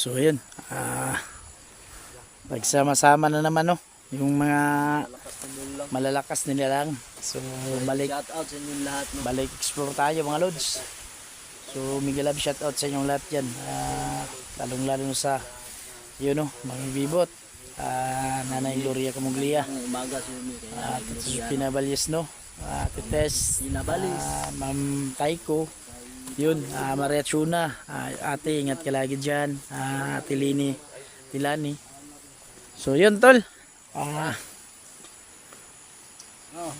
So yun, nagsama-sama na naman no, yung mga malalakas nila lang. So balik, Shout out sa inyong lahat. No? balik explore tayo mga lods. So mega love shout out sa inyong lahat dyan, lalong lalo sa yun no, mga bibot, Nanay Gloria Camuglia, Umaga sa inyo. Tito Pinabalyes no, Tites, Ma'am Taiko, yun, Maria Chuna, ate ingat ka lagi dyan, ate Tilani. So yun tol,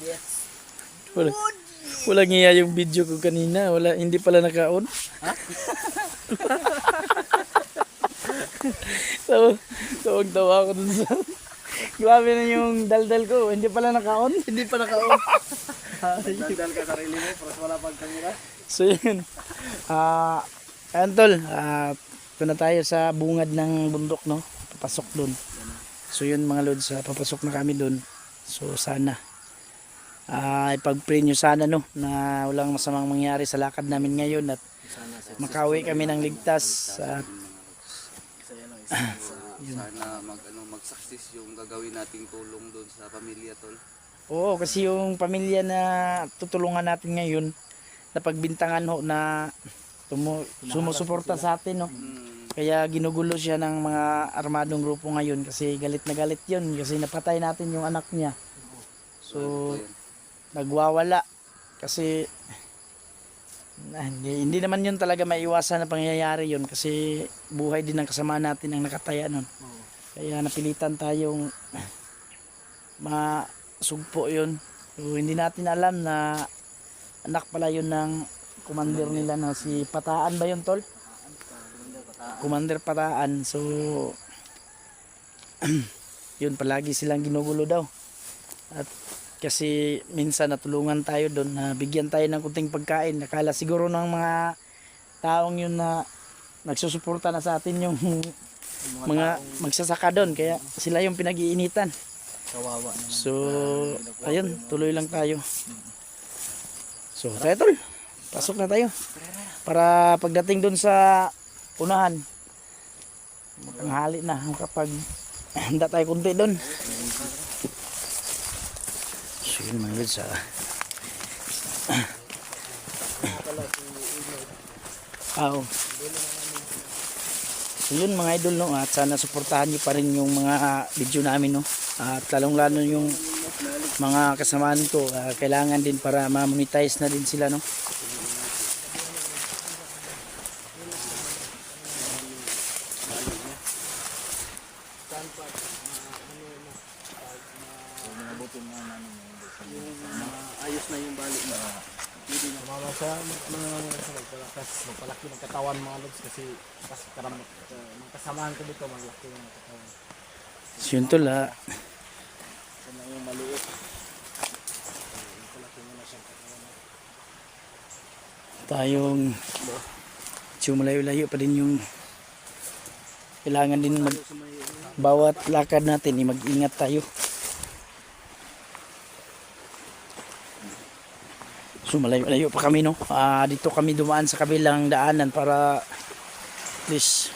Yes. walang iya yung video ko kanina, hindi pala naka-on. So tawa ako dun sa grabe na yung daldal ko, hindi pala naka-on. Hindi pa naka-on. Daldal ka sarili mo, pero wala pang kamera. So yun, ayun tol, ito na tayo sa bungad ng bundok no, papasok dun. So yun mga lods, papasok na kami dun. So sana ipag-pray nyo sana no, na walang masamang mangyari sa lakad namin ngayon at makawi kami ng ligtas. At sana mag-success yung gagawin nating tulong doon sa pamilya tol. oo, kasi yung pamilya na tutulungan natin ngayon, na pagbintangan ho na sumusuporta sa atin no. Kaya ginugulo siya ng mga armadong grupo ngayon kasi galit na galit yun kasi napatay natin yung anak niya. So nagwawala kasi hindi naman yun talaga maiwasan na pangyayari yun kasi buhay din ng kasama natin ang nakataya nun. Kaya napilitan tayong masugpo yun. So, hindi natin alam na anak pala yun ng commander nila na si Pataan ba yun tol? Commander Pataan. So yun, palagi silang ginugulo daw. At kasi minsan natulungan tayo doon na bigyan tayo ng kunting pagkain. Nakala siguro ng mga taong yun na nagsusuporta na sa atin yung mga magsasaka doon. Kaya sila yung pinag-iinitan. Kawawa naman. So ayun, tuloy lang tayo. So tayo tol, pasok na tayo. Para pagdating doon sa unahan, matanghali na kapag handa tayo kunti doon. So yun mga lods, so yun mga idol no, at sana suportahan nyo pa rin yung mga video namin no, at lalong lalo yung mga kasamaan ko, kailangan din para ma-monetize na din sila no. Ayos na yung balik na. Hindi na mama sa magpalaki ng katawan mga lods kasi ng kasamahan ko dito malaki ng katawan. So yun tol Sana yung maliit. Malaki mo na siyang katawan. tayong so malayo-layo pa din yung kailangan din bawat lakad natin mag-ingat tayo. So malayo-layo pa kami no, dito kami dumaan sa kabilang daanan para please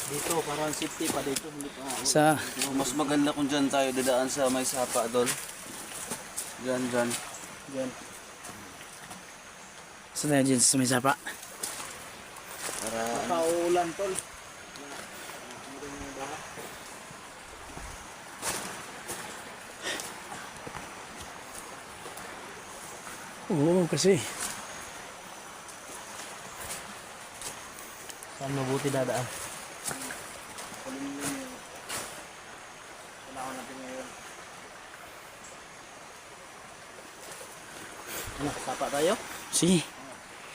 Dito parang safety pa dito. Hindi pa. sa Mas maganda kung dyan tayo dadaan sa may sapa tol. Dyan. Diyan. sa tayo dyan sa may sapa. Para Kaulan tol. Oo kasi Saan mabuti dadaan? Ano, sapa tayo? sige,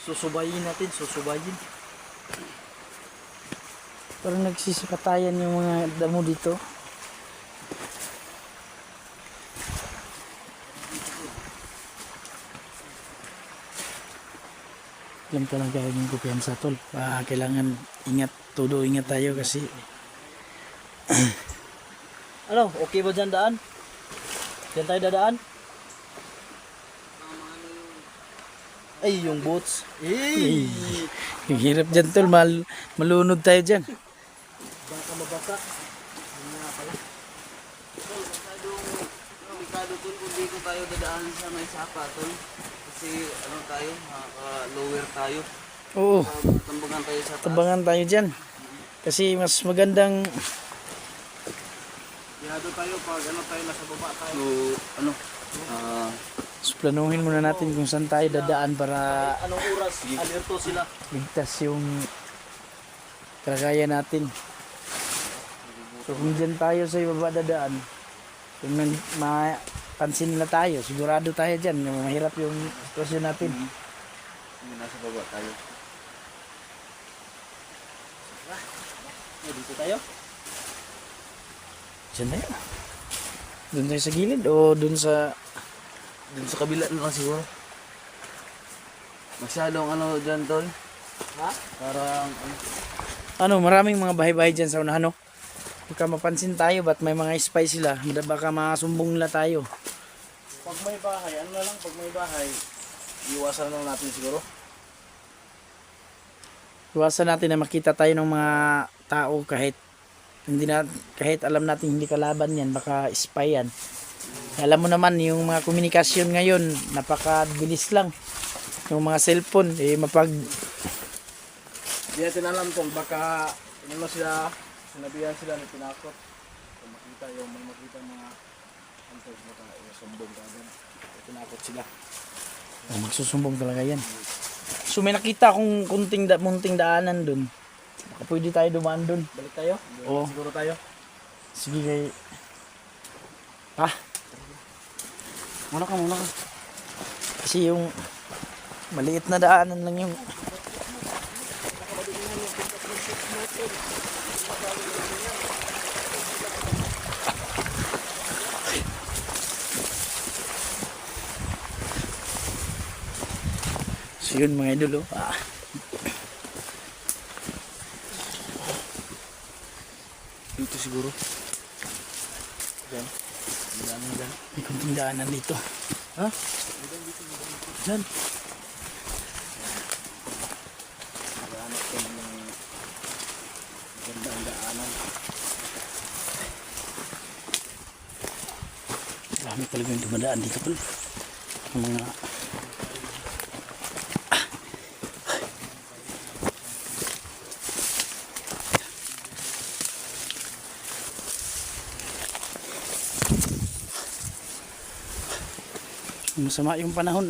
Susubayin natin, susubayin. parang nagsisipatayan yung mga damo dito. lang talaga yung kumpiyansa tol. Kailangan ingat, todo ingat tayo kasi Ano, okay ba dyan daan? Diyan tayo dadaan? Ay, yung boats. ay, yung hirap dyan tol, malunod tayo dyan. Baka mabasa. Delikado tol kung di ko tayo dadaan sa may sapa tol. Kasi ano tayo, makaka-lower tayo. Oo, Tambagan tayo sa taas. tabangan tayo dyan. Kasi mas magandang Yado tayo pag ano tayo nasa baba tayo. So, ano, planuhin muna natin kung saan tayo dadaan para Anong oras? Alerto sila. ligtas yung kalagayan natin. So kung dyan tayo sa ibaba dadaan, kung mapansin nila tayo, sigurado tayo dyan, mahirap yung sitwasyon natin. hindi nasa baba tayo. Dito tayo. Dyan tayo. Doon tayo sa gilid o doon sa... Dun sa kabila na lang siguro. Masyadong ano dyan tol. Ha? Parang, maraming mga bahay-bahay dyan sa unahan, no? Baka mapansin tayo, ba't may mga spy sila? Baka masumbong nila tayo. Pag may bahay, ano na lang pag may bahay, iwasan lang natin siguro. Iwasan natin na makita tayo ng mga tao kahit kahit alam natin hindi kalaban yan, baka spy yan. Alam mo naman yung mga komunikasyon ngayon, napakabilis lang. Yung mga cellphone, Hindi natin alam tol, baka ano sila, sinabihan sila ni tinakot. Kung makita yung may makita mga antos, baka sumbong ka agad. Tinakot sila. magsusumbong talaga yan. So may nakita akong munting daanan dun. Baka pwede tayo dumaan dun. Balik tayo? Oo. Siguro tayo. Sige kay... Ha? Muna ka. Kasi yung maliit na daanan lang yung... So yun mga idol, dito siguro. Diyan. Diyan. may kunting daanan dito. Ha? Dyan. Hanap ko ng ganda ang daanan. Dami talaga yung dumadaan dito tol. Ang mga... Masama yung panahon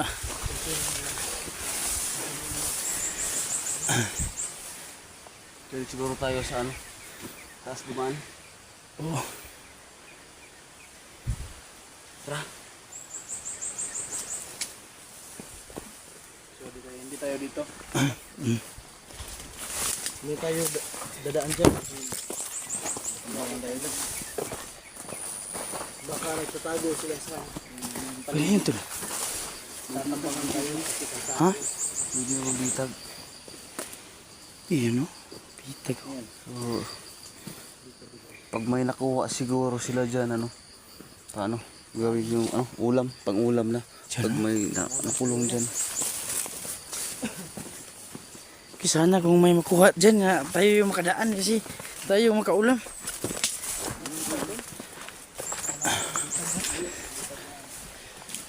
Dito siguro tayo sa ano, taas dumaan. Oo. Tara. So hindi tayo dito. Hindi tayo dadaan dyan. Dadaan tayo dyan. Baka nagtatago sila sa Ano yun tol? tatambangan tayo. Ha? Hindi mo bitag. Iyan o. Pitag. So, pag may nakuha siguro sila dyan, ano, paano? Gawin yung ano, ulam, pang ulam na. Pag may nakulong dyan. Sana kung may makuha dyan nga tayo yung makadaan kasi tayo yung makaulam.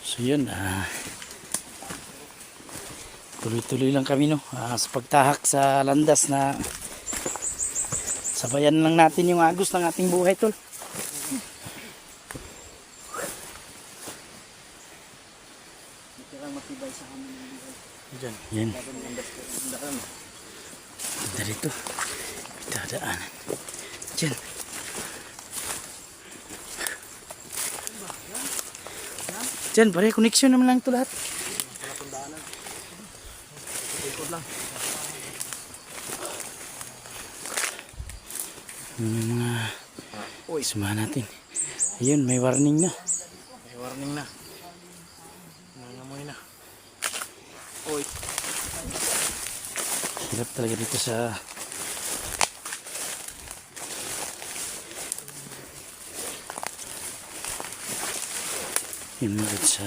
So yun, tuloy-tuloy lang kami no, sa pagtahak sa landas na sabayan lang natin yung agos ng ating buhay tol. Kailangan matibay sa amin ng buhay. Yan. Yan. Bago ng daan. Ganda rito. Dadaanan. Diyan. Diyan, pare, connection naman lang ito lahat. Yung mga samahan natin. Ayun, may warning na. May warning na. Nangamoy na. Oy. Hirap talaga dito sa yun ulit sa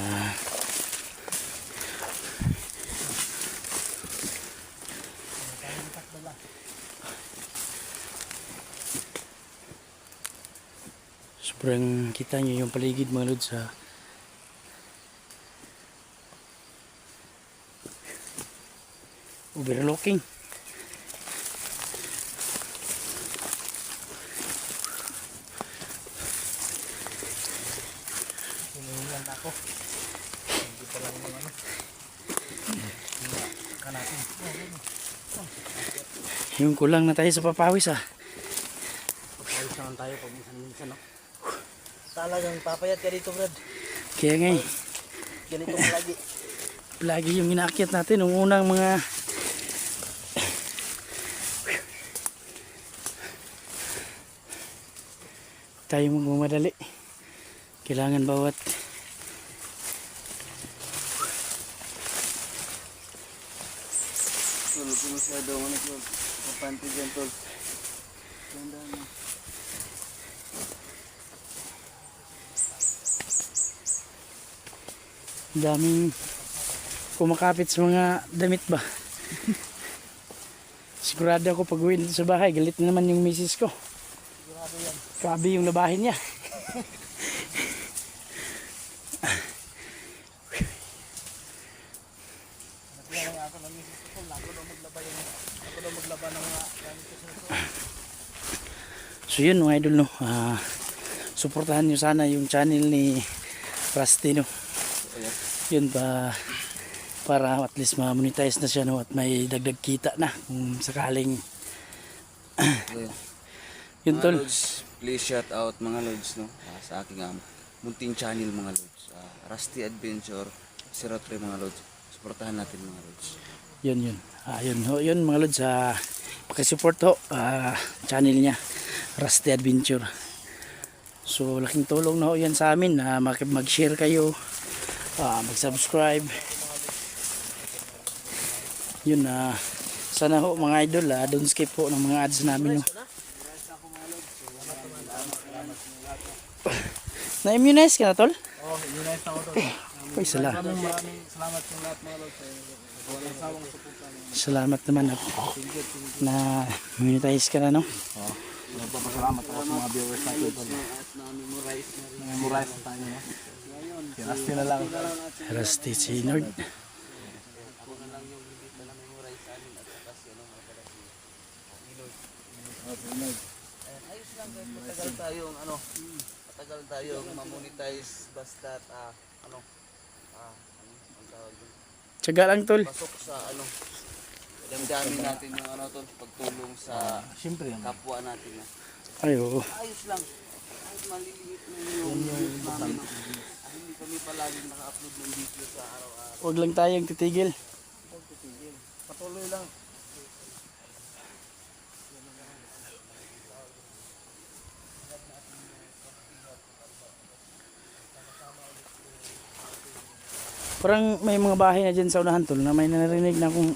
sobrang kita nyo yung paligid mga lods sa overlooking. Hinihingan ako. Hindi pa lang yung ano. Kanatin. Yung kulang na tayo sa papawis ah. Ayos naman tayo pag minsan-minsan, no? Talagang papayat ka dito, Brad. Kaya nga Ganito palagi. lagi yung inaakyat natin nung unang mga tayo magmamadali. Kailangan bawat Tulog ko masyado, ano tol. Kapante dyan tol. Ganda na. daming kumakapit sa mga damit ba. Sigurado ako pag uwi dito sa bahay, galit na naman yung misis ko. Sigurado yan. Grabe yung labahin niya. Nagkaya lang ako ng misis ko. Ako daw maglaba ng mga gamit ko sa ito. So yun mga idol no, suportahan nyo sana yung channel ni Rusty no. Yun pa para at least ma-monetize na siya no, at may dagdag kita na kung sakaling yun Mga tol. lods, please shout out mga lods no, sa aking munting channel mga lods. Rusty Adventure 03 mga lods. Suportahan natin mga lods. Yun yun mga lods, pakisupport ho channel niya Rusty Adventure. So laking tulong na ho yan sa amin na mag-share kayo, mag-subscribe. Yun sana ho mga idol, don't skip po ng mga ads namin no. Na-immunize ka na tol? Oh, yun na ako to. Uy, salamat Maraming salamat sa lahat mga lods. Walang sawang suporta. salamat naman at na monetize ka na no. Nagpapasalamat ako sa mga viewers natin. Memorize na tayo. No? Kinasti na lang. Rusty si Nord. Ayos lang guys, matagal tayong matagal tayong ma-monetize basta ang tawag doon? Tiyaga lang tol. Pasok sa damdamin natin yung tol, pagtulong sa Siyempre yan. kapwa natin na. Ay oo. Ayos lang. Kahit maliliit na yung views namin. Hindi kami palaging naka-upload ng video sa araw-araw. Huwag lang tayong titigil. Patuloy lang. Parang may mga bahay na dyan sa unahan tol na may narinig na kung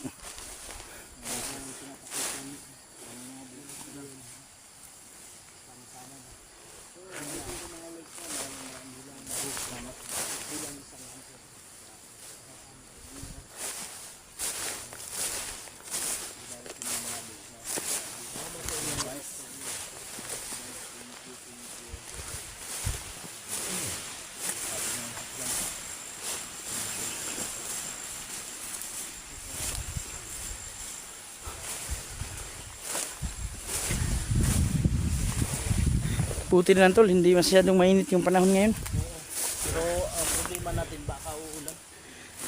puti na lang tol, hindi masyadong mainit yung panahon ngayon. Pero ang problema natin baka uulan.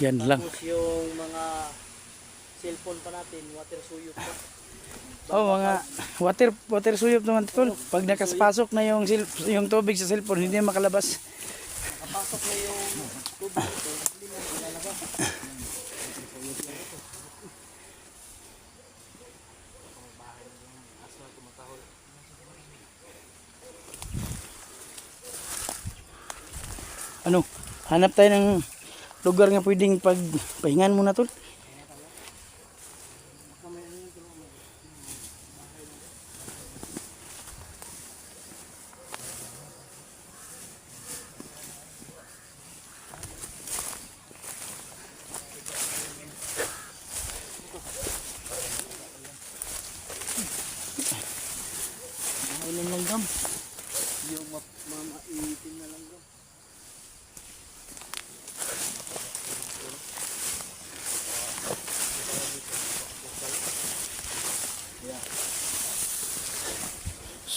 Yan lang. Tapos yung mga cellphone pa natin, water suyot pa. Oh, mga water suyop naman tol. Pag nakapasok na yung tubig sa cellphone, hindi na makalabas. Kapasok na yung tubig ito, hindi mo ilalabas. Ano, hanap tayo ng lugar nga pwedeng pagpahingan muna tol.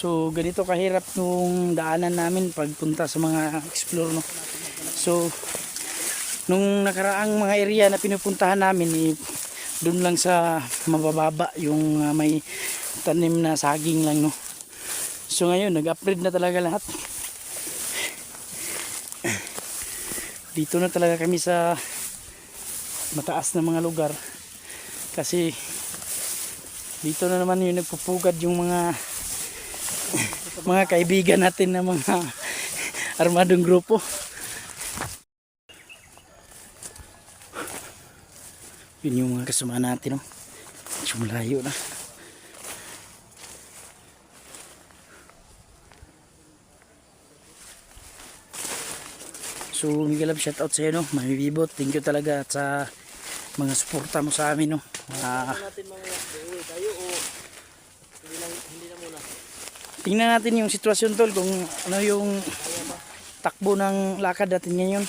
So ganito kahirap nung daanan namin pagpunta sa mga explore, no. So nung nakaraang mga area na pinupuntahan namin, doon lang sa mabababa yung may tanim na saging lang, no. So ngayon nag-upgrade na talaga lahat. Dito na talaga kami sa mataas na mga lugar kasi dito na naman yung nagpupugad yung mga kaibigan natin na mga armadong grupo. Yun yung mga kasama natin, no. Medyo malayo na. So Miguel Lab, shout out sa iyo, no. Mami Bibot, thank you talaga at sa mga suporta mo sa amin, no. natin mga uuwi tayo o hindi na muna. Tingnan natin yung sitwasyon, tol, kung ano yung takbo ng lakad natin ngayon.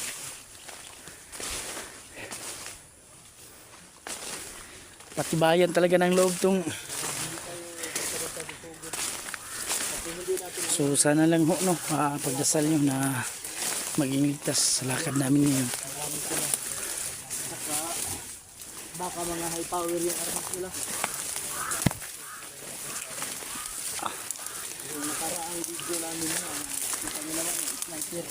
Patibayan talaga ng loob tong. So sana lang ho, no, pagdasal nyo na maging ligtas sa lakad namin ngayon. Baka mga high power yung armas nila. Yung nakaraang video namin na kita nyo naman yung sniper.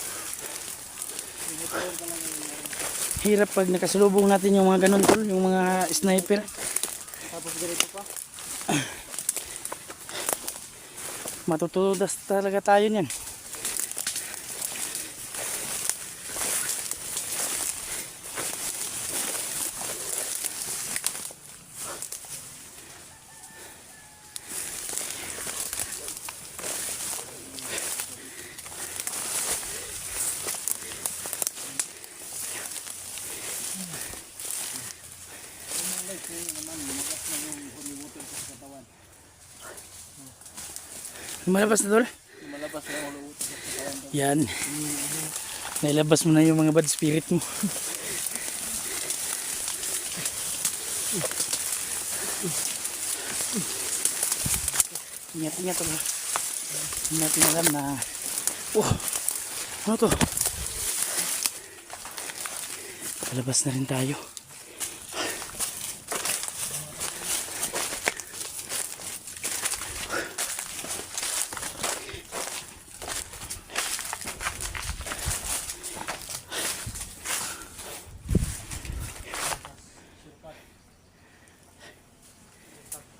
Hirap pag nakasalubong natin yung mga ganun, tol, yung mga sniper. Tapos ganito pa. Matutudas talaga tayo niyan. Lumalabas na, tol. Lumalabas na yung ulo sa katawan. Yan. Nailabas mo na yung mga bad spirit mo. Ingat-ingat, tol. Hindi natin alam na ano to? Palabas na rin tayo.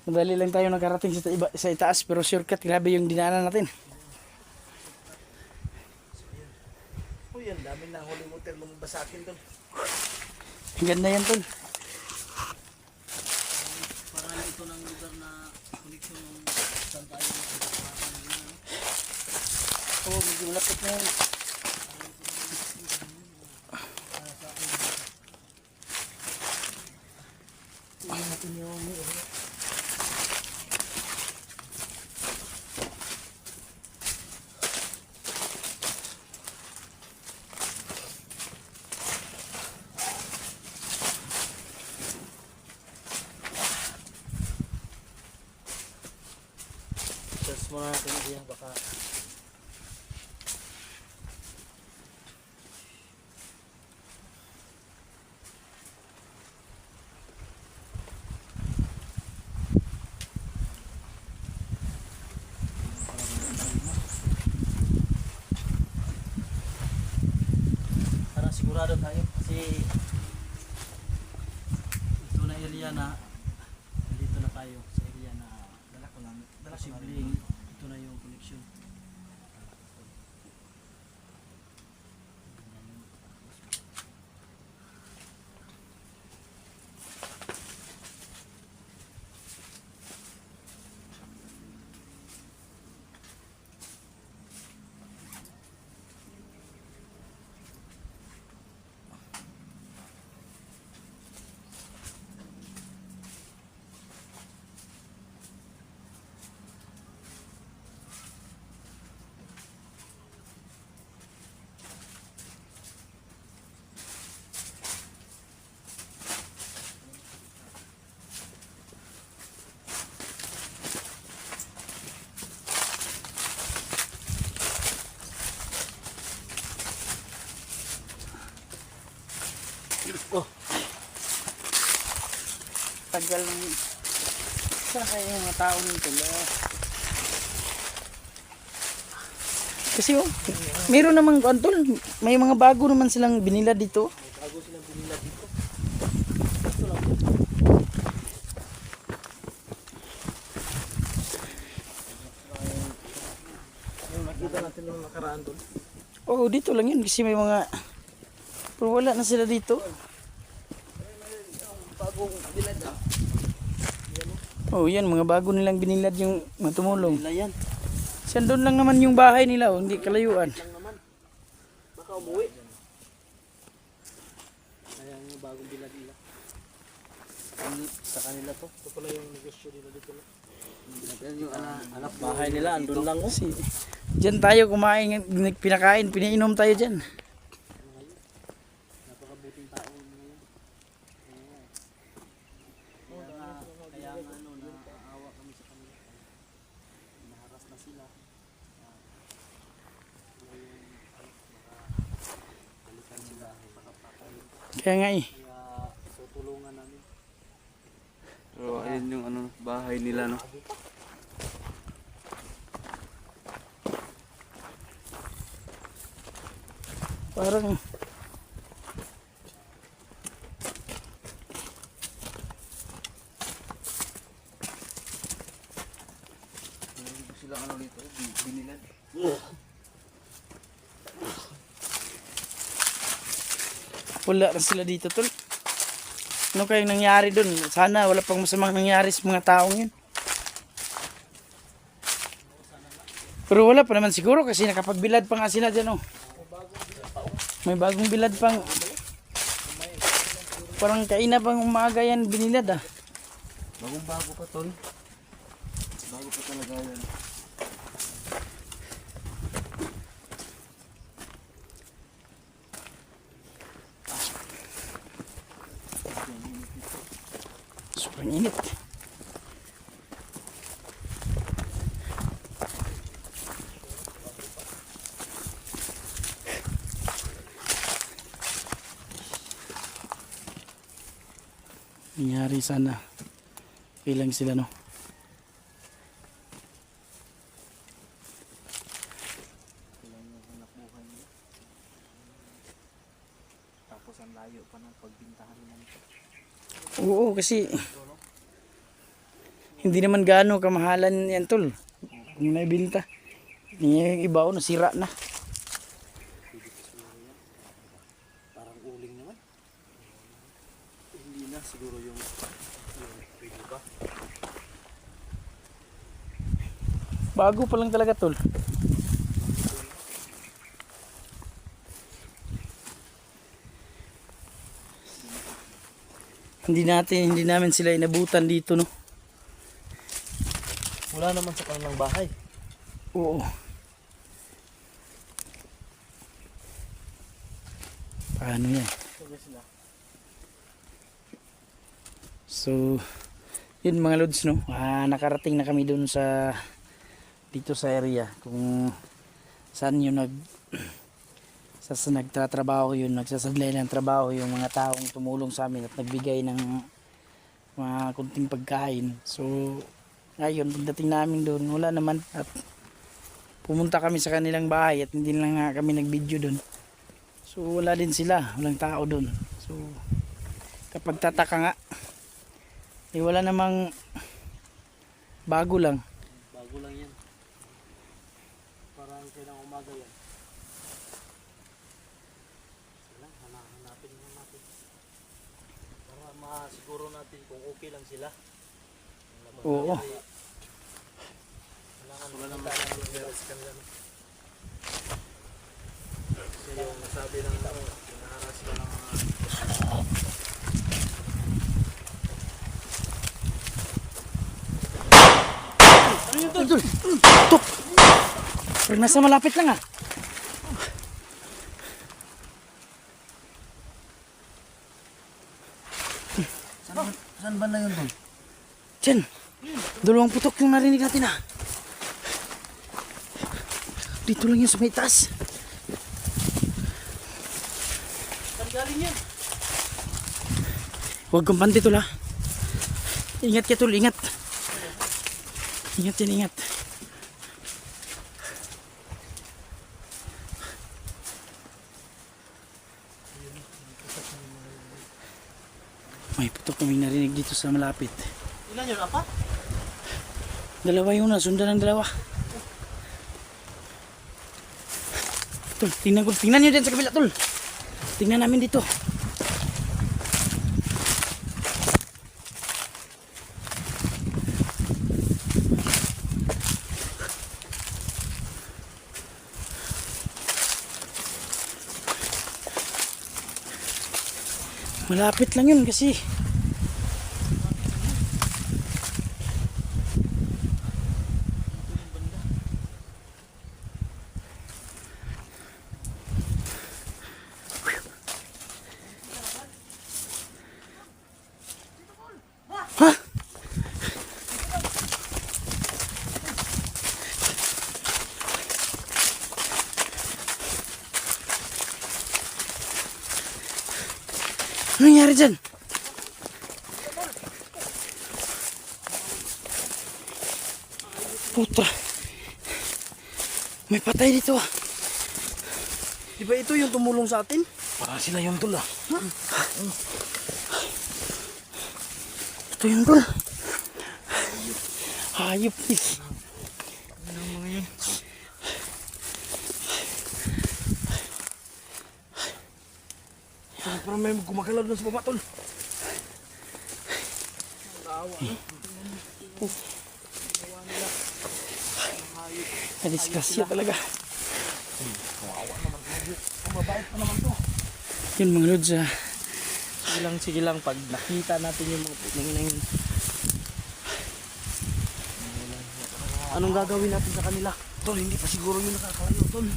Madali lang tayo nakarating sa itaas, pero shortcut, grabe yung dinaanan natin. Uy, ang dami na holy water lumabas sa akin doon. Ang ganda yan, tol. Parang ito ng lugar na connection ng saan tayo. Oo, medyo malapit na yan. Tingnan natin yung search muna natin siya baka para sigurado tayo kasi ito na area na dito na tayo sa area na posibleng ito na yung connection. Tagal ng... Saan kaya yung mga tao nito? Kasi oh, meron namang Antol, may mga bago naman silang binila dito. Bago silang binila dito. Yung nakita natin nung nakaraan doon. Oo, dito lang yun kasi may mga... Pero wala na sila dito. Bagong bilad ah. Oh, yan, mga bago nilang binilad yung mga tumulong. Nila yan. Saan doon lang naman yung bahay nila, oh, hindi kalayuan. Lang naman. Baka umuwi. Kaya yung bagong bilad nila. Sa kanila to. Ito pala yung negosyo nila dito. Yan yung anak Bahay nila, andun lang oh. Kasi, dyan tayo kumain, pinakain, pinainom tayo dyan. Napakabuting tao ngayon. Kaya nga ano, naawa kami sa kanila. Naharas na sila. Balikan sila. Kaya nga eh. Kaya tutulungan namin. So, ayun yung ano, bahay nila, no? Parang, Meron sila ano dito, binilad. wala na sila dito, tol. Ano kayong nangyari dun? Sana wala pang masamang nangyari sa mga taong yun. Pero wala pa naman siguro kasi nakapagbilad pa nga sila dyan, oh. May bagong bilad pang... Parang kaina pang umaga yan binilad, ah. Bagong bago pa, tol. Bago pa talaga yan. Sobrang init. Nangyari sana. Ilang sila, no? Tapos ang layo pa ng pagbintahan nila. Oo, kasi hindi naman gaano kamahalan yan, tol. Kung naibinta. Yung iba, oh, nasira na. Parang uling naman. Hindi na siguro yung pwede ba? Bago pa lang talaga, tol. Hindi namin sila inabutan dito, no? Wala naman sa kanilang bahay. Oo. Paano yan? So, yun mga lods, no? Nakarating na kami dun sa dito sa area kung saan yung nagtatrabaho yun, nagsasablay ng trabaho yung mga taong tumulong sa amin at nagbigay ng mga kunting pagkain. So, ayun, pagdating namin doon, wala naman at pumunta kami sa kanilang bahay at hindi lang nga kami nag-video doon. So, wala din sila, walang tao doon. So, kapag tataka nga, wala namang bago lang. Bago lang yan. Parang kailang umaga yan. Sila, hanapin lang natin. Para masiguro natin kung okay lang sila. Oo. Wala naman tayo nangyari sa kanila. Kasi yung nasabi ng pinaharas sila ng mga Idol! Tok! Pero nasa malapit lang, ah. Saan ba na yun, tol? Diyan! Dalawang putok yung narinig natin, ah. Dito lang yun sa may taas. Saan galing yan? Huwag kumpante tol ha. Ingat ka tol, ingat. Ingat yan, ingat. May putok kaming narinig dito sa malapit. Ilan yun, apat? Dalawa yung nasundan ng dalawa. Tol, tingnan nyo din sa kabila tol. Tingnan namin dito. Malapit lang yun kasi ha? Ano nangyari dyan? Putra. May patay dito ah. Di ba ito yung tumulong sa atin? Parang sila yung tol ah. Ito yung tol. Hayop eh. Parang may gumagalaw doon sa baba, tol. Nadisgrasya talaga. Mabait pa naman to. Yun mga lods ah. Sige lang, pag nakita natin yung mga puting. Anong gagawin natin sa kanila? Tol, hindi pa siguro yung nakakalayo, tol.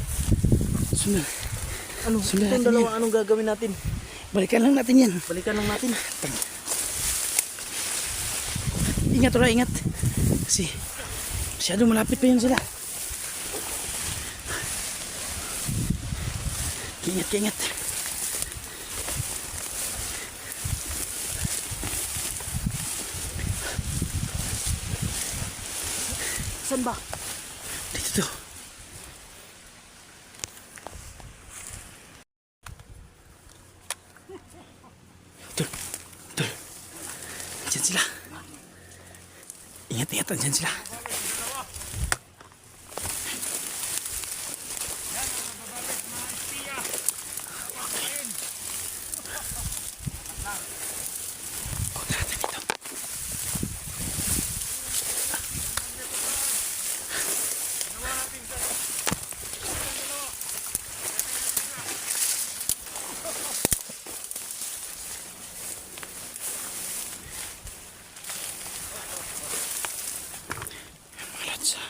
Sunod. Ano, Sundan itong natin dalawa, anong gagawin natin? Balikan lang natin yan. Balikan lang natin. Ingat ulit, ingat. Kasi masyado malapit pa yun sila. Ingat, ingat. Saan ba? Dito to. Tol, tol. Andyan sila. Ingat, ingat. Andyan sila. Oh, tara, tara dito. Mga lods, ah.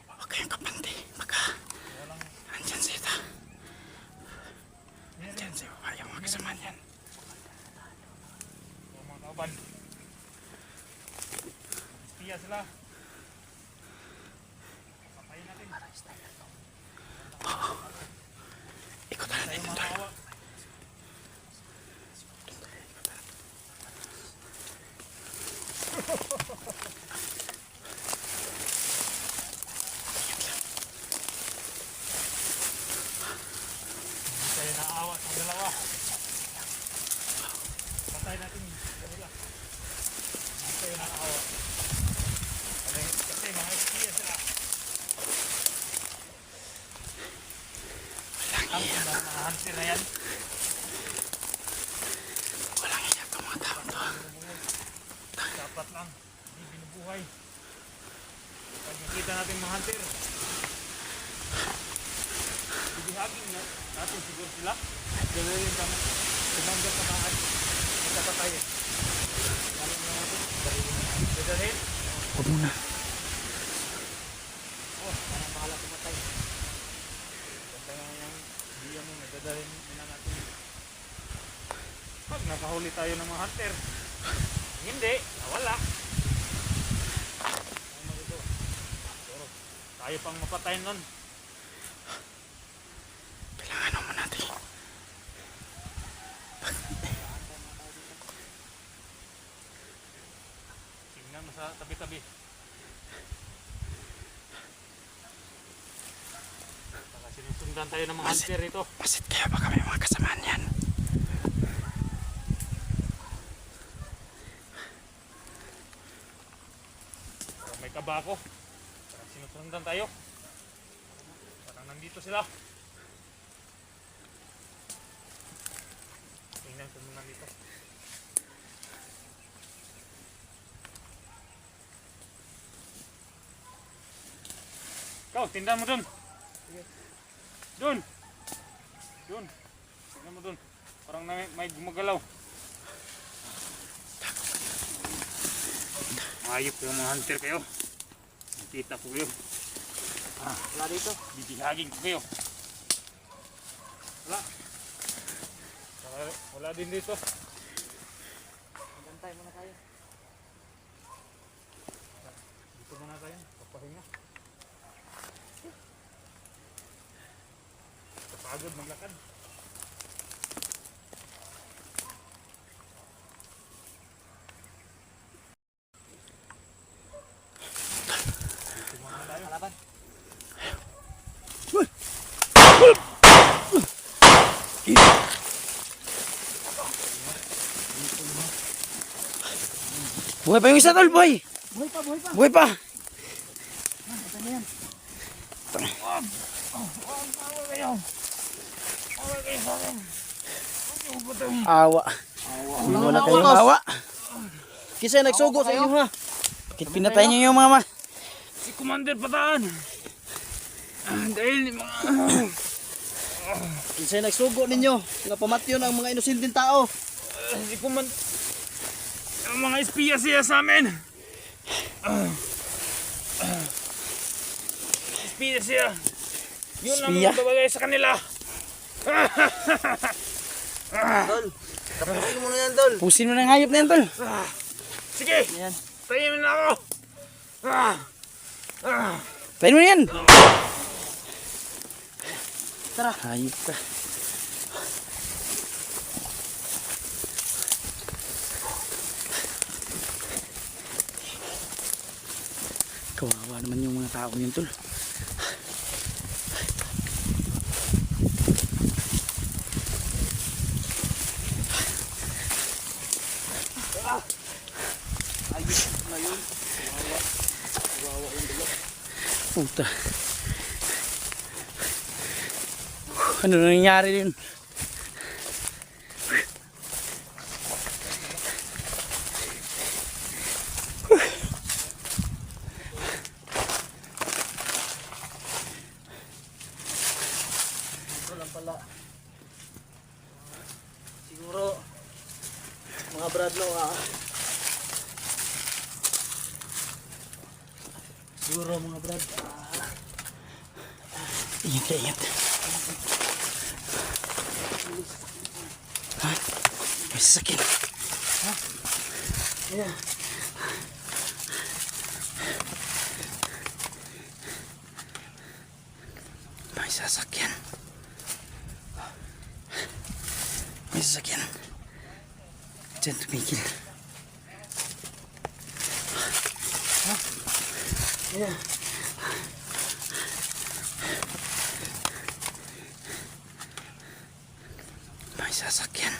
Huwag kayong kapante. Baka andyan sila. Andyan sila. Ayaw magkasama yan. Iya sila. Ikot na natin yung tayo. Hindi tayo naawa sa dalawa. Patay natin yung kanila. Hindi tayo naawa. Ang mga hunter na yan. Walang iya pa mga tao to. Dapat lang. Hindi binubuhay. Pag nakita natin mga hunter, ibihagin na natin siguro sila. Gawin kami. Tumanda sa bahay. Magkapatayin. Galing na natin. Dadalhin. Huwag muna. Oh, parang bahala tumatay. Ganda nga yung diya mo, nadadalhin na natin. Pag nakahuli tayo ng mga hunter, hindi, nawala. Ano dito? Pero tayo pang mapatayin nun. Kailangan naman natin. Tingnan mo sa tabi-tabi. Baka sinusundan tayo ng mga hunter ito. Masit kaya baka may mga kasamaan yan. Parang may kabako. Parang sinusundan tayo. Parang nandito sila. Tingnan ko muna dito. Ikaw, tindahan mo dun. Dun. Dun. Tingnan mo dun. Parang may gumagalaw. Ayop yung mga hunter kayo. Nakita ko kayo. Wala dito. Bibihagin ko kayo. Wala. Wala din dito. Magantay muna tayo. Dito muna tayo. Papahinga. Kapagod maglakad. Dito muna tayo. Kalaban. Buhay pa yung isa tol, buhay. Buhay pa, buhay pa. Buhay pa. Ito na yan. Awa. Wala kayong awa. Kisa nagsugo sa inyo ha. Bakit pinatay niyo yung mama? Si Commander Pataan. Dahil mga Kisa nagsugo ninyo. Nga pamatyon ang mga inosenteng tao. si Commander ang mga espiya siya sa amin. Espiya siya. Yun ang Espiya? babagay sa kanila. Tol, tapusin mo na yan, Tol. Pusin mo ng hayop na yan tol. Sige. Tayo na ako. Tayin mo na yan. Tara. Hayop ka. Kawawa naman yung mga tao yun tol. Puta. Ano nangyari yun? Ito lang pala. Siguro, mga Bradlo, siguro mga Brad, Ingat ka, ingat. Ha? May sasakyan. yeah. May sasakyan. May sasakyan. Diyan tumigil. Yeah. May sasakyan.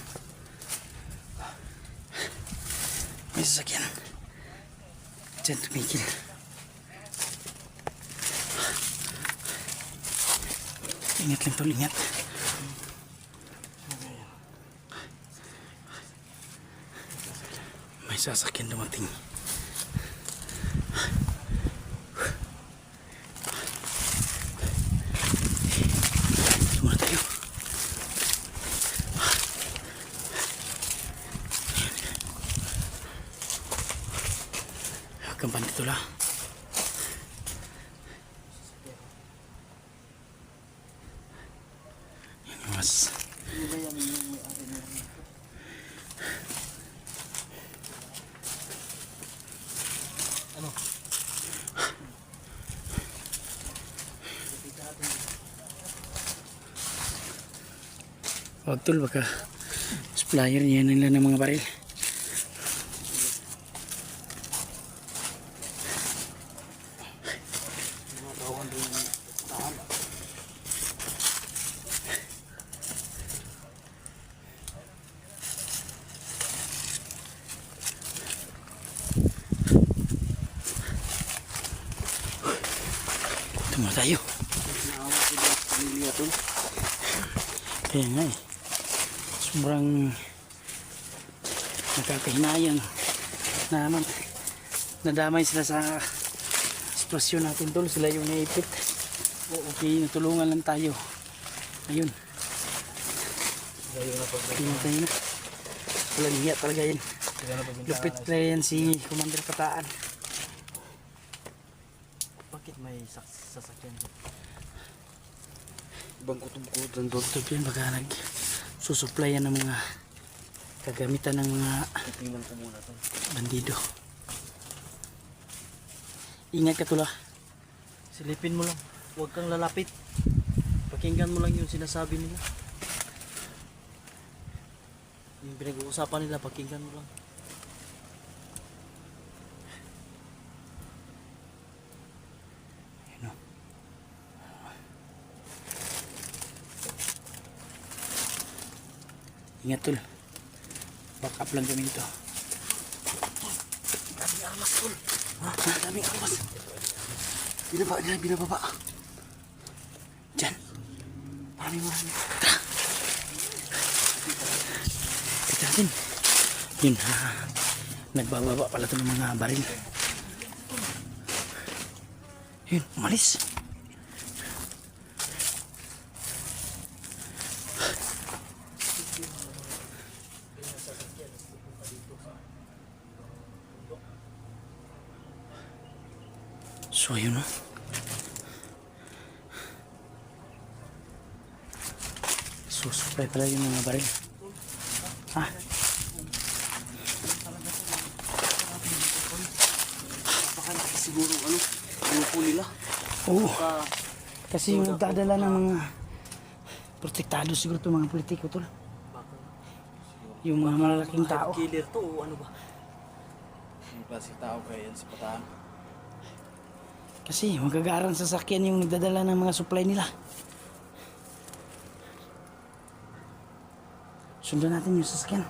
May sasakyan. Diyan tumigil. Ingat lang tol, ingat. sasakyan dumating. Tumula tayo. Kampan dito lah. Ini mas. Oh, tol, baka supplier niya nila ng mga baril. Tumula tayo. Kaya nga eh. Sobrang nakakahinayang na nadamay sila sa sitwasyon natin tol. Sila yung naipit. Okay, natulungan lang tayo. Ayun. Pinatay na. Walang hiya talaga yan. Lupit talaga yan si Commander Pataan. Bakit may sasakyan? Ibang kutub-kutan doon. Ito yan baka nagsusuplayan ng mga kagamitan ng mga Tingnan ko muna to. bandido. Ingat ka tula. Silipin mo lang. Huwag kang lalapit. Pakinggan mo lang yung sinasabi nila. Yung pinag-uusapan nila, pakinggan mo lang. Ingat tol. Back up lang kami dito. Daming armas tol. Ha? Daming armas. Binaba niya, binababa. Diyan. Marami. Kita natin. Yun. Nagbababa pala ito ng mga baril. Yun. Umalis. So yun no. Susupply pala yung mga baril. Ha? Baka siguro grupo nila. Oo. Kasi yung nagdadala ng mga protektado siguro ito mga politiko tol. Yung mga malalaking tao. Killer to o ano ba? Yung klase tao kaya yan si Pataan. Kasi magagaran sa sakyan yung nagdadala ng mga supply nila. Sundan natin yung sasakyan.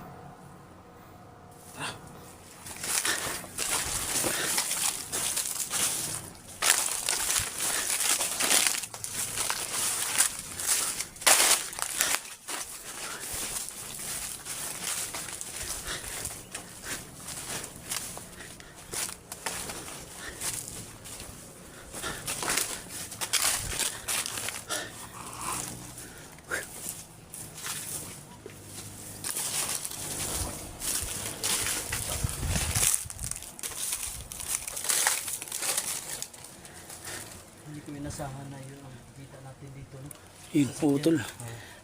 Hindi ko inasahan na yun ang kita natin dito. No? Yun po tol.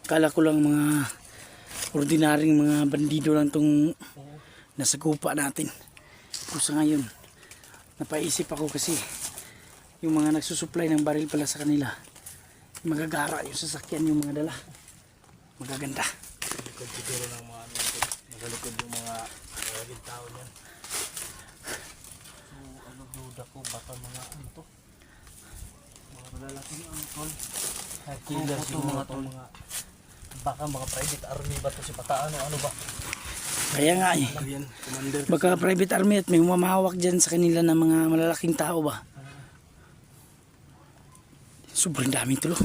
Kala ko lang mga ordinaryong mga bandido lang tong nasagupa natin. Pero sa ngayon, napaisip ako kasi yung mga nagsusupply ng baril pala sa kanila, magagara yung sasakyan yung mga dala. Magaganda. Likod siguro ng mga ano. Nagalikod yung mga nagaging tao niyan. So ano duda ko baka mga ano to. Mga malalaking angkol. Killer siguro mga to. Mga, baka mga private army ba to si Pataan o ano ba? Kaya nga eh. Yan, commander. Baka private army at may mamahawak dyan sa kanila ng mga malalaking tao ba? Sobrang daming tulo.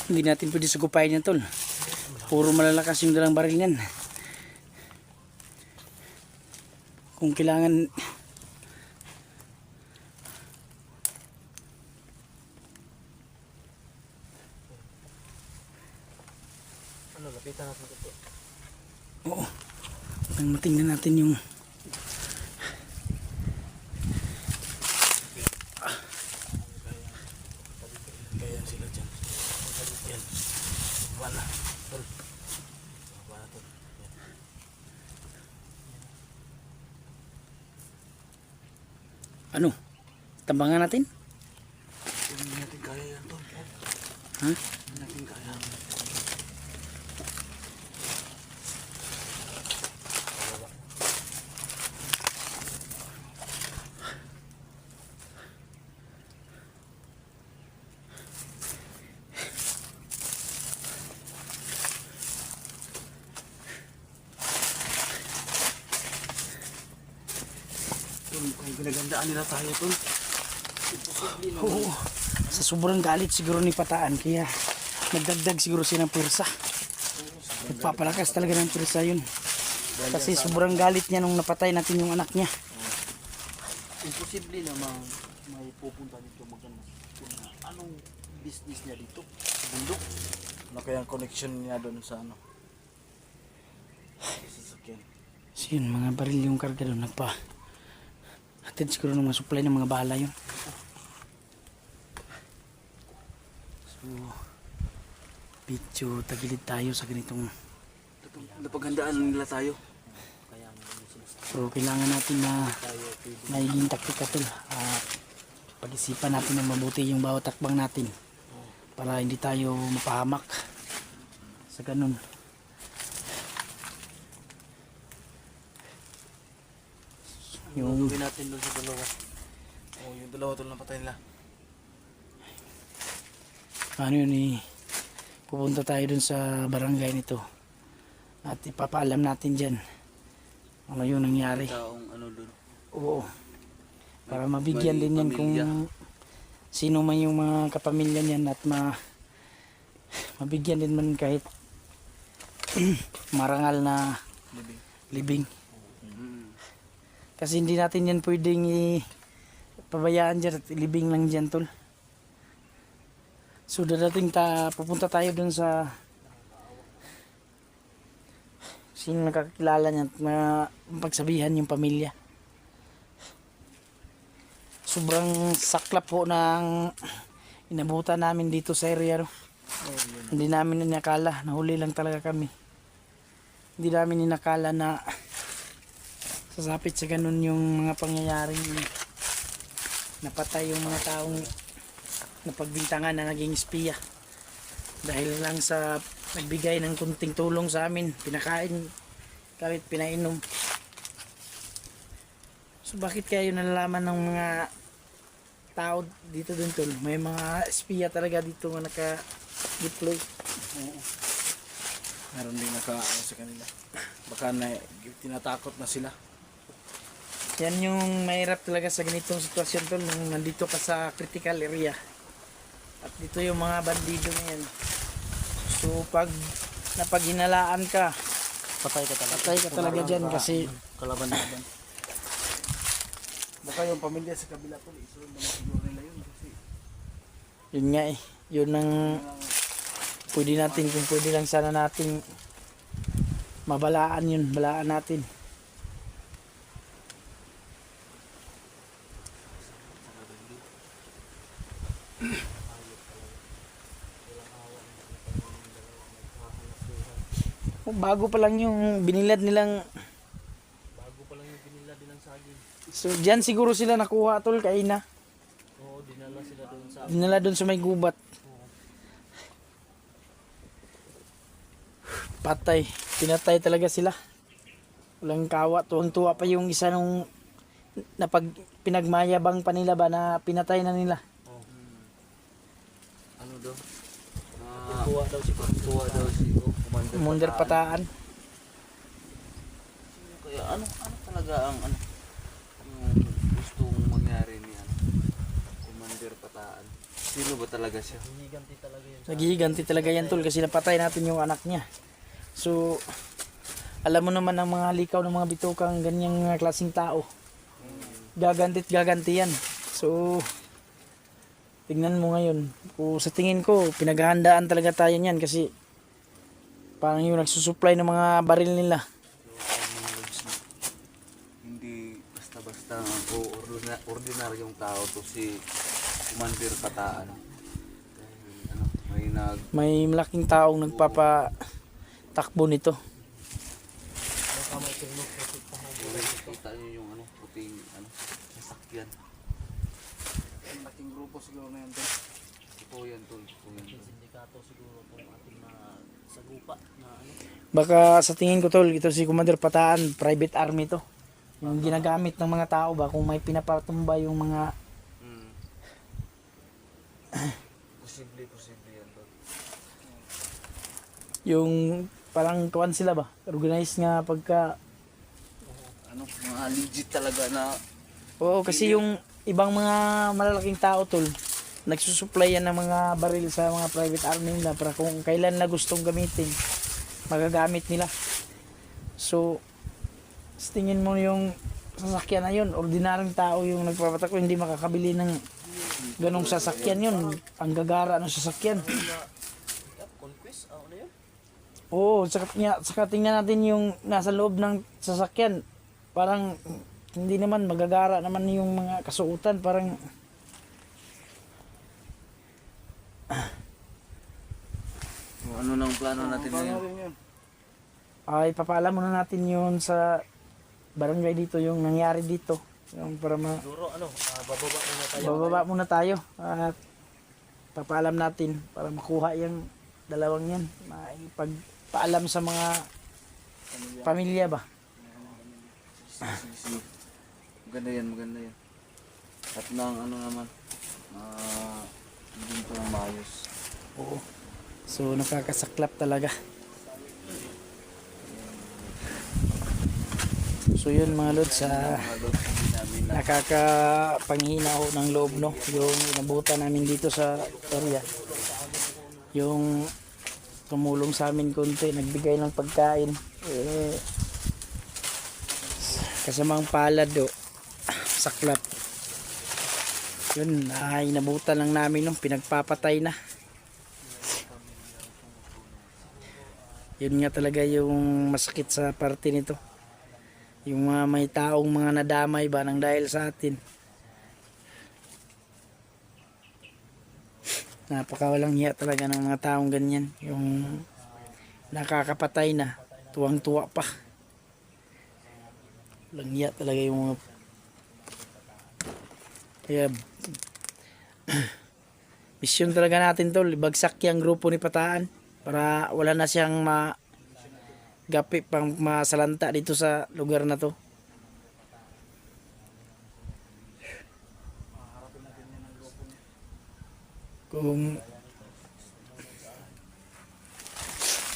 Hindi natin pwede sugupain yan tol. Puro malalakas yung dalang baril yan. Kung kailangan Ano, lapitan natin ito. oo. Nang matingnan natin yung Kaya sila dyan. Yan. Wala. Tol. Wala tol. Yan. ano? Tambangan natin? Hindi natin kaya yan tol. Ha? Hindi natin kaya. Tol, kung pinagandaan nila tayo tol. Oo. Sa sobrang galit siguro ni Pataan kaya nagdagdag siguro siya ng pwersa. Nagpapalakas talaga ng pwersa yun. Kasi sobrang galit niya nung napatay natin yung anak niya. Imposible namang may pupunta dito maganda. Anong business niya dito? Sa bundok? Ano kaya ang connection niya doon sa ano? Sa sasakyan. So yun, mga baril yung karga doon. Hatid siguro ng mga supply ng mga bala yun. So, medyo tagilid tayo sa ganitong. Napaghandaan nila tayo. Pero kailangan natin na magiging taktika tol. Pag-isipan natin ng mabuti yung bawat takbang natin. Para hindi tayo mapahamak sa ganun. Yung gawin natin doon sa dalawa. Oh, yung dalawa tol na patay nila. Ano yun eh, pupunta tayo dun sa barangay nito at ipapaalam natin dyan ano yung nangyari. Taong ano doon. Oo, para mabigyan din yan kung pamilya. sino man yung mga kapamilya niyan at mabigyan din man kahit marangal na libing. Kasi hindi natin yan pwedeng pabayaan dyan at libing lang dyan tol. So dadating pupunta tayo dun sa sino nakakilala niya at pagsabihan yung pamilya. Sobrang saklap po ng inabutan namin dito sa area. No? Hindi namin inakala, nahuli lang talaga kami. Hindi namin inakala na sasapit sa ganun yung mga pangyayaring napatay yung mga taong napagbintangan na naging espiya dahil lang sa nagbigay ng kunting tulong sa amin, pinakain kahit pinainom. So bakit kayo nalalaman ng mga tao dito dun tol? May mga espiya talaga dito na naka-deploy. Meron din sa kanila. Baka tinatakot na sila. Yan yung mahirap talaga sa ganitong sitwasyon tol, nung nandito ka sa critical area at dito yung mga bandido na yan. So pag napaghinalaan ka, Patay ka talaga. patay ka talaga dyan kasi Kalaban-laban. Baka yung pamilya sa kabila tol, isunod naman siguro nila yun. Kasi yun nga eh, yun ang pwede natin, kung pwede lang sana nating mabalaan yun, balaan natin. Bago pa lang yung binilad nilang. bago pa lang yung binila din ng saging. So diyan siguro sila nakuha tol, kaina. Oo, dinala sila doon sa Dinala doon sa may gubat. Patay. Pinatay talaga sila. Walang kawa. Tuwang-tuwa pa yung isa nung pinagmayabang pa nila ba na pinatay na nila. Ano daw? kuha daw si Commander Commander Pataan. Kaya ano talaga ang yung gustong mangyari ni Commander Pataan? Sino ba talaga siya? Naghihiganti talaga yan tol kasi napatay natin yung anak niya. So, alam mo naman ang mga likaw ng mga bitukang ganyang mga klaseng tao. Gaganti't gaganti yan. So, tingnan mo ngayon. Kung sa tingin ko, pinaghahandaan talaga tayo niyan kasi parang yung nagsusupply ng mga baril nila. Hindi basta-basta o ordinaryong tao to si Commander Pataan. Dahil ano, May malaking taong nagpapatakbo nito. kita niyo yung ano, puting ano, sasakyan. Malaking grupo siguro na yan tol. Ito yan tol, ito yan tol. Baka sa tingin ko tol, ito si Commander Pataan, private army to. Yung ginagamit ng mga tao ba kung may pinapatumba yung mga Posible yan tol. yung parang kuwan sila ba? Organized nga pagka Ano, mga legit talaga na oo kasi yung ibang mga malalaking tao tol, nagsusupply yan ng mga baril sa mga private army nila para kung kailan na gustong gamitin, magagamit nila. So, sa tingin mo yung sasakyan na yun, ordinaryong tao yung nagpapatakbo, hindi makakabili ng ganong sasakyan yun. Ang gagara ng sasakyan. Oo, saka tingnan natin yung nasa loob ng sasakyan. Parang hindi naman magagara naman yung mga kasuotan. Parang ano nang plano natin Paano ngayon? rin yun? ay papaalam muna natin yun sa barangay dito yung nangyari dito. Yung para bababa muna tayo at papaalam natin para makuha yung dalawang yan. Maipagpaalam sa mga pamilya ba. Maganda yan, maganda yan. At nang ano naman, hindi ito ng maayos. Oo. So nakakasaklap talaga. So yun mga lods, nakakapanghina ho ng loob no, yung inabutan namin dito sa area. Yung tumulong sa amin konti, nagbigay ng pagkain. Kasamang palad do, saklap. Yun, inabutan lang namin no, pinagpapatay na. Yun nga talaga yung masakit sa parte nito. Yung mga may taong mga nadamay ba nang dahil sa atin. Napakawalang hiya talaga ng mga taong ganyan. Yung nakakapatay na, tuwang-tuwa pa. Walang hiya talaga yung mga... Kaya... Mission talaga natin tol, ibagsak yung grupo ni Pataan para wala na siyang gapi pang masalanta dito sa lugar na to.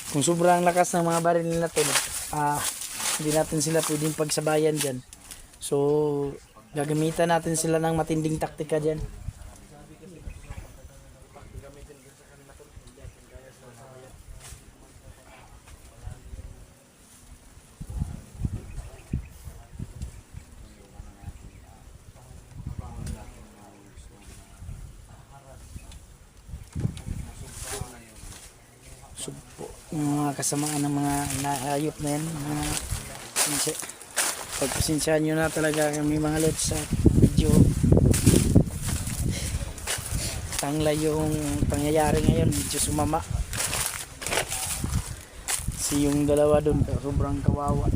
Kung sobrang lakas ng mga baril nila to, hindi natin sila pwedeng pagsabayan dyan. So gagamitan natin sila ng matinding taktika dyan. Yung mga kasamaan ng mga naayop na yan, pagpasensyahan nyo na talaga kami mga lods sa video. Tangla yung pangyayari ngayon, medyo sumama. Si yung dalawa dun, sobrang kawawa.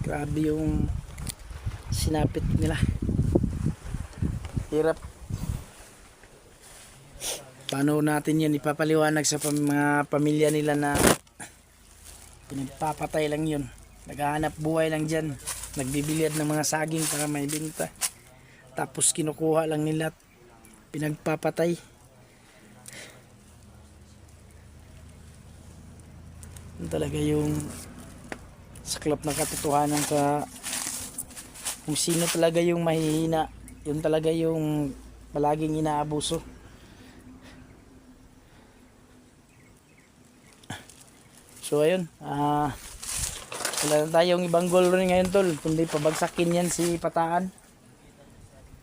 Grabe yung sinapit nila. Hirap. Paano natin yan ipapaliwanag sa mga pamilya nila na pinagpapatay lang yun. Naghahanap buhay lang dyan. Nagbibiliad ng mga saging para may binta. Tapos kinukuha lang nila at pinagpapatay. Yun talaga yung saklap na katotohanan sa kung sino talaga yung mahihina yun talaga yung palaging inaabuso. So ayun, wala na tayong ibang goal rin ngayon tol, kundi pabagsakin yan si Pataan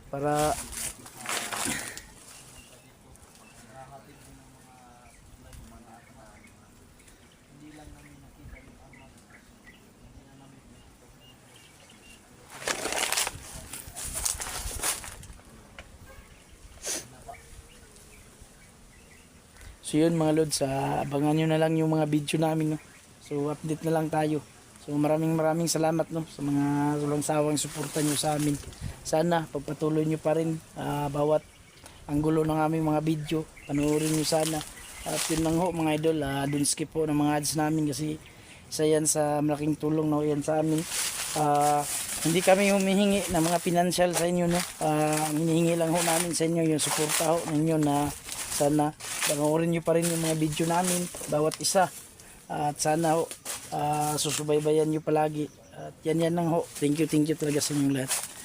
para so yun mga lods, abangan nyo na lang yung mga video namin, no? So update na lang tayo. So maraming salamat, no, sa mga walang sawang suporta nyo sa amin. Sana pagpatuloy nyo pa rin bawat anggulo ng aming mga video. Panoorin nyo sana. At yun lang ho mga idol, don't skip po ng mga ads namin kasi isa yan sa malaking tulong, no, yan sa amin. Hindi kami humihingi ng mga financial sa inyo, no. Ang hinihingi lang ho namin sa inyo yung suporta ho ninyo na sana panoorin nyo pa rin yung mga video namin bawat isa. At sana ho susubaybayan nyo palagi. At yan lang ho. Thank you talaga sa inyong lahat.